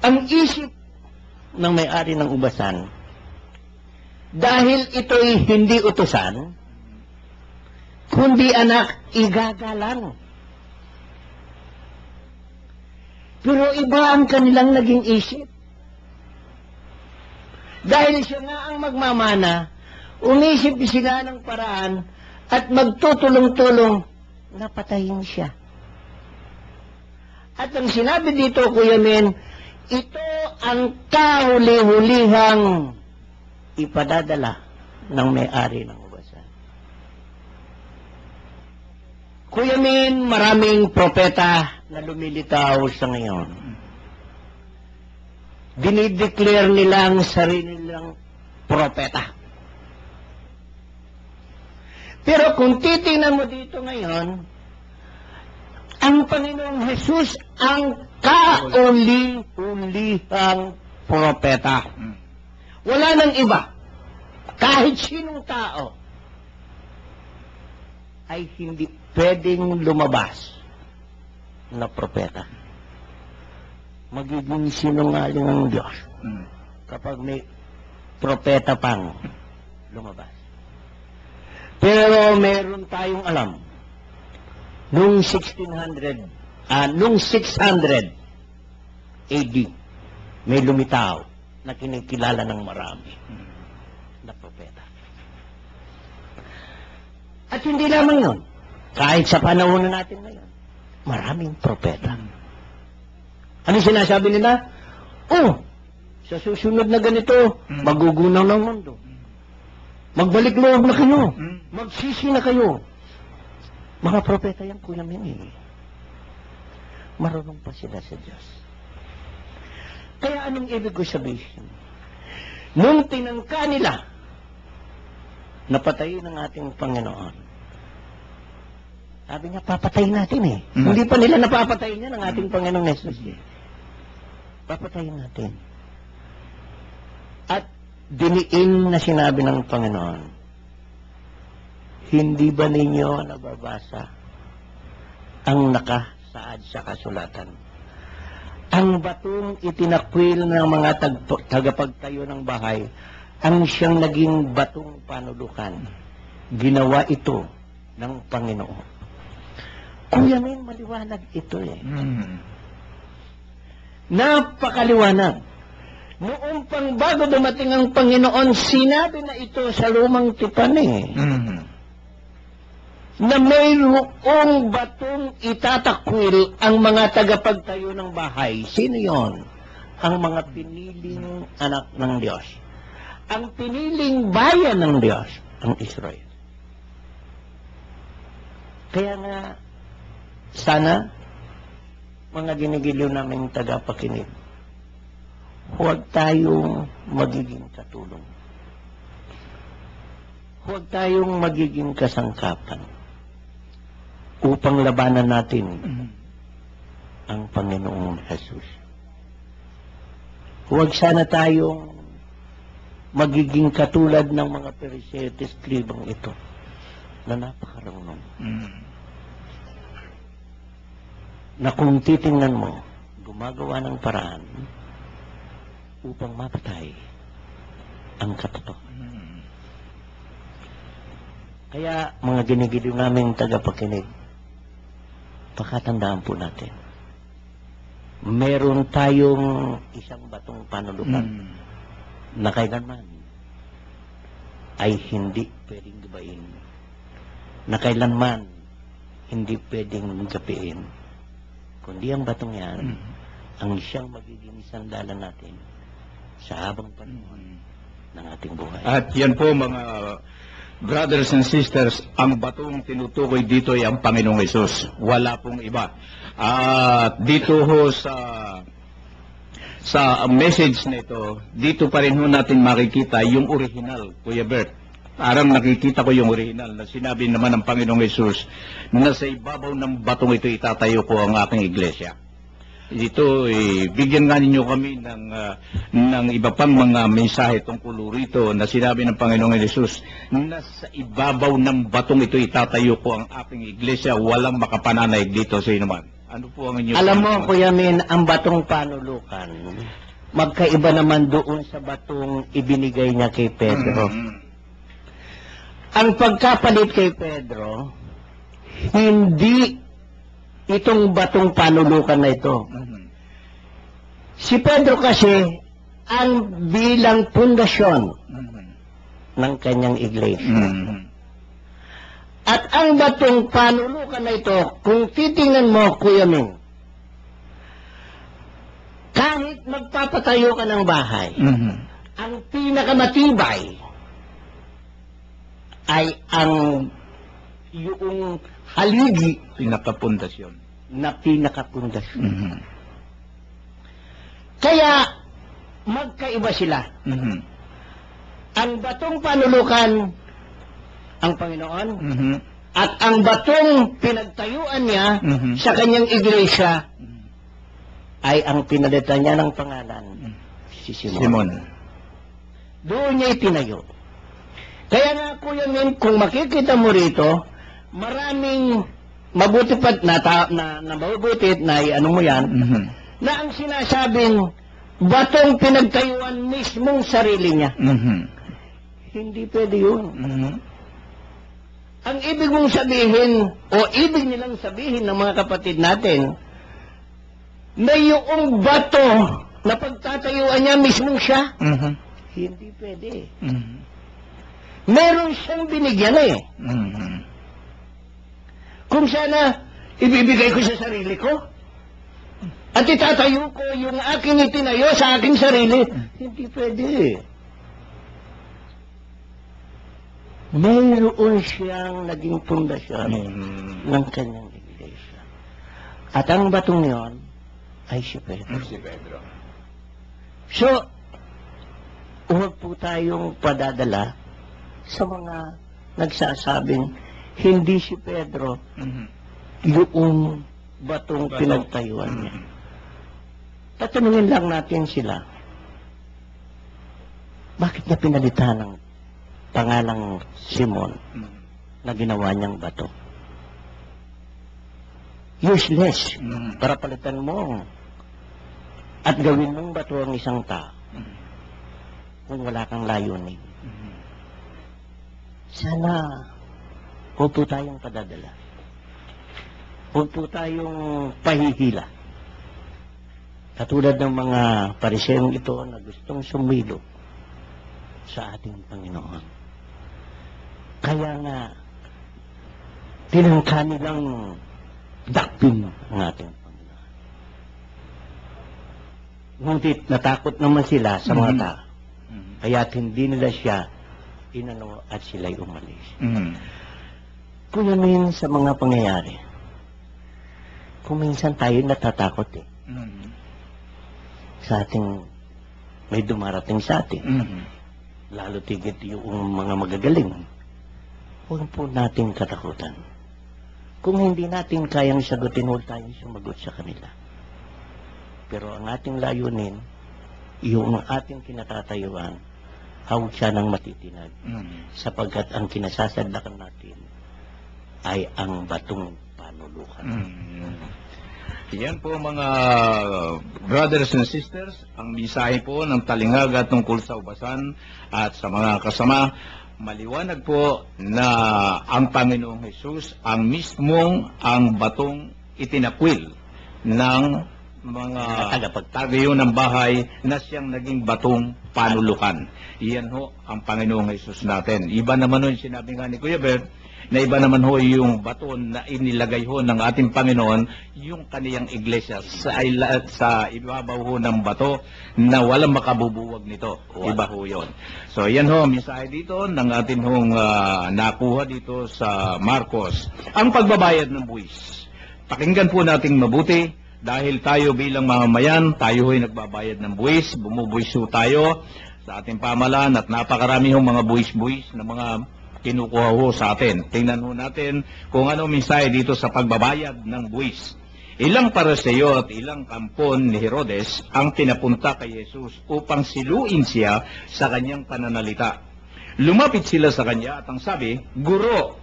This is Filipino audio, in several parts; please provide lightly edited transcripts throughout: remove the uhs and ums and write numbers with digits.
ang isip ng may-ari ng ubasan, dahil ito'y hindi utusan, kundi anak, igagalang. Pero iba ang kanilang naging isip. Dahil siya nga ang magmamana, umisip sila ng paraan at magtutulong-tulong na patayin siya. At ang sinabi dito, Kuya Men, ito ang kahuli-hulihang ipadadala ng may-ari ng ubasan. Kuya Men, maraming propeta na lumilitaw sa ngayon. Dinideclare nila ang sarili nilang propeta. Pero kung titingnan mo dito ngayon, ang Panginoong Jesus ang kauli-ulihang propeta. Wala nang iba. Kahit sinong tao ay hindi pwedeng lumabas na propeta. Magiging sinungaling ang Diyos kapag may propeta pang lumabas. Pero meron tayong alam, nung 600 AD, may lumitaw na kinikilala ng marami na propeta. At hindi lamang yun, kahit sa panahon na natin ngayon, maraming propeta. Ano sinasabi nila? Oh, sa susunod na ganito, magugunaw ng mundo. Magbalik loob na kayo. Magsisi na kayo. Mga propeta yan, Kuya Men. Marunong pa sila sa Diyos. Kaya anong ibig ko sabihin? Nung tinangka nila, napatayin ang ating Panginoon. Sabi niya, papatayin natin eh. Hindi pa nila napapatayin yan ang ating Panginoong Jesus eh. Papatayin natin. At diniin na sinabi ng Panginoon, hindi ba ninyo nababasa ang nakasaad sa kasulatan? Ang batong itinakwil ng mga tagapagtayo ng bahay, ang siyang naging batong panulukan. Ginawa ito ng Panginoon. Kuya Men, maliwanag ito eh. Napakaliwanag. Noong pang bago dumating ang Panginoon, sinabi na ito sa lumang tipan eh. Na mayroong batong itatakwil ang mga tagapagtayo ng bahay. Sino yon? Ang mga piniling anak ng Diyos. Ang piniling bayan ng Diyos, ang Israel. Kaya nga, sana, mga ginigiliw naming tagapakinig, huwag tayong magiging katulong. Huwag tayong magiging kasangkapan upang labanan natin ang Panginoong Jesus. Huwag sana tayong magiging katulad ng mga Pariseo at Eskribang ito na napakarunong. Na kung titingnan mo, gumagawa ng paraan upang mapatay ang katotohanan. Kaya, mga ginigiliw naming tagapakinig, pakatandaan po natin, meron tayong isang batong panulukan na kailanman ay hindi pwedeng gabain, na kailanman hindi pwedeng gapiin, kundi ang batong yan ang siyang magiging sandalan natin sa habang panahon ng ating buhay. At yan po mga brothers and sisters, ang batong tinutukoy dito ay ang Panginoong Hesus. Wala pong iba. At dito ho sa message na ito, dito pa rin ho natin makikita yung original, Kuya Bert. Parang nakikita ko yung original na sinabi naman ng Panginoong Hesus na sa ibabaw ng batong ito itatayo ko ang aking iglesia. Dito, bigyan nga ninyo kami ng iba pang mga mensahe tungkol rito na sinabi ng Panginoong Hesus na sa ibabaw ng batong ito itatayo ko ang aking iglesia, walang makapananaig dito sa inuman. Ano po ang inyong... Alam mo, Kuya Min, ang batong panulukan, magkaiba naman doon sa batong ibinigay niya kay Pedro. Ang pagkapalit kay Pedro, hindi itong batong panulukan na ito. Si Pedro kasi, ang bilang pundasyon ng kanyang iglesia. At ang batong panulukan na ito, kung titingnan mo, Kuya Ming, kahit magpapatayo ka ng bahay, ang pinakamatibay ay ang yung haligi Pinakapundasyon. na pinakapundasyon. Kaya, magkaiba sila. Ang batong panulukan, ang Panginoon, at ang batong pinagtayuan niya sa kanyang iglesia, ay ang pinalitan niya ng pangalan, si Simon. Doon niya itinayo. Kaya nga, Kuya Min, kung makikita mo rito, maraming mabuti pa na mabubuti na ano mo yan, na ang sinasabing batong pinagtayuan mismong sarili niya. Hindi pwede yun. Ang ibig mong sabihin, o ibig nilang sabihin ng mga kapatid natin, na yung bato na pagtatayuan niya mismong siya, hindi pwede. Meron siyang binigyan eh. Kung sana ibibigay ko sa sarili ko, at itatayo ko yung aking itinayo sa aking sarili, hindi pwede. Mayroon siyang naging pundasyon ng kanyang iglesia. At ang batong yon ay si Pedro. So, huwag po tayong padadala sa mga nagsasabing hindi si Pedro yung batong pinagtayuan niya. Tatanungin lang natin sila, bakit niya pinalitan ng pangalang Simon na ginawa niyang bato? Useless. Para palitan mo at gawin mong bato ang isang tao kung wala kang layunin. Sana huwag po tayong padadala. Huwag po tayong pahihila. Katulad ng mga pariseyong ito na gustong sumilo sa ating Panginoon. Kaya nga, tinangka nilang dakpin ang ating Panginoon. Ngunit natakot naman sila sa mga tao. Kaya't hindi nila siya inano at sila'y umalis. Kuya Min, sa mga pangyayari, kung minsan tayo natatakot eh. Sa ating, may dumarating sa atin. Lalo tigit yung mga magagaling. Huwag po natin katakutan. Kung hindi natin kayang sagutin, huwag tayong sumagot sa kanila. Pero ang ating layunin, yung ating kinatatayuan, hawag siya ng matitinag. Sapagkat ang kinasasadlakan natin ay ang batong panulukan. Yan po mga brothers and sisters, ang mensahe po ng Talingaga tungkol sa ubasan at sa mga kasama. Maliwanag po na ang Panginoong Hesus ang mismong ang batong itinakwil ng mga tagapagtagayo ng bahay na siyang naging batong panulukan. Iyan ho ang Panginoong Hesus natin. Iba naman ho yung sinabi nga ni Kuya Bert, na iba naman ho yung baton na inilagay ho ng ating Panginoon yung kaniyang iglesia sa ibabaw ho ng bato na walang makabubuwag nito. Iba ho yun. So yan ho, mensahe dito ng atin hong nakuha dito sa Marcos. Ang pagbabayad ng buwis. Pakinggan po nating mabuti dahil tayo bilang mamamayan, tayo ho'y nagbabayad ng buwis, bumubuwis ho tayo sa ating pamalan at napakarami hong mga buwis-buwis na mga kinukuha ho sa atin. Tingnan ho natin kung ano mensahe dito sa pagbabayad ng buwis. Ilang pariseo at ilang kampon ni Herodes ang pinapunta kay Jesus upang siluin siya sa kanyang pananalita. Lumapit sila sa kanya at ang sabi, Guro,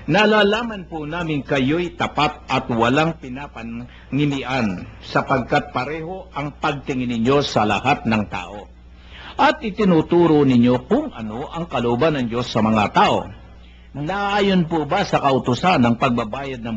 Nalalaman po namin kayo'y tapat at walang pinapanginian sapagkat pareho ang pagtingin ninyo sa lahat ng tao. At itinuturo ninyo kung ano ang kalooban ng Diyos sa mga tao. Naayon po ba sa kautusan ng pagbabayad ng